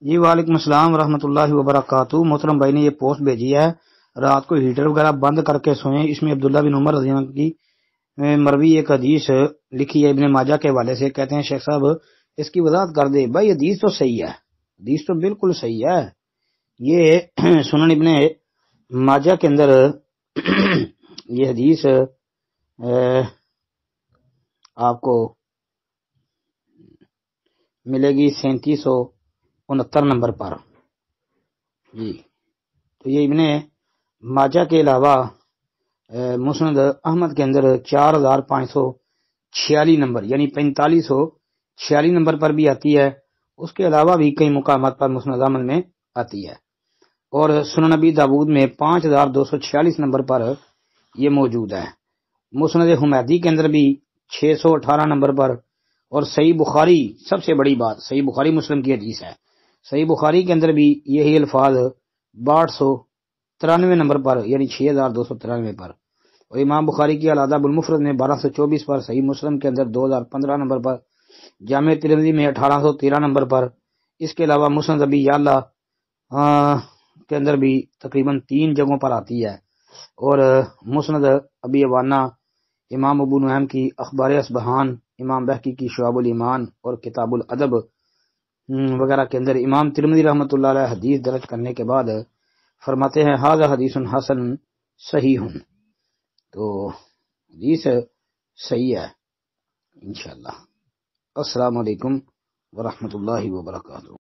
جی وعلیکم السلام ورحمۃ اللہ وبرکاتہ۔ محترم بھائی نے یہ پوسٹ بھیجی ہے، رات کو ہیٹر وغیرہ بند کر کے سوئیں۔ اس میں عبداللہ بن عمر رضی اللہ عنہ کی مروی ایک حدیث لکھی ہے ابن ماجہ کے حوالے سے۔ کہتے ہیں شیخ صاحب اس کی وضاحت کر دے۔ بھائی حدیث تو صحیح ہے، حدیث تو بالکل صحیح ہے۔ یہ سنن ابن ماجہ کے اندر یہ حدیث آپ کو ملے گی 3769 نمبر پر۔ جی تو یہ ابن ماجہ کے علاوہ مسند احمد کے اندر 4546 نمبر یعنی 4546 نمبر پر بھی آتی ہے۔ اس کے علاوہ بھی کئی مقامات پر مسند احمد میں آتی ہے، اور سنن نبی داود میں 5246 نمبر پر یہ موجود ہے۔ مسند حمیدی کے اندر بھی 618 نمبر پر، اور صحیح بخاری، سب سے بڑی بات صحیح بخاری مسلم کی حدیث ہے، صحیح بخاری کے اندر بھی یہی الفاظ 6293 نمبر پر یعنی 6293 پر، اور امام بخاری کی الادب المفرد میں 1224 پر، صحیح مسلم کے اندر 2015 نمبر پر، جامع ترمذی میں 1813 نمبر پر۔ اس کے علاوہ مسند ابی یعلا کے اندر بھی تقریباً 3 جگہوں پر آتی ہے، اور مسند ابی عوانہ، امام ابو نعیم کی اخبار اصبہان، امام بہقی کی شعب الایمان اور کتاب الادب وغیرہ کے اندر امام ترمذی رحمۃ اللہ علیہ حدیث درج کرنے کے بعد فرماتے ہیں ھذا حدیث حسن صحیح۔ تو حدیث صحیح ہے انشاءاللہ۔ السلام علیکم ورحمۃ اللہ وبرکاتہ۔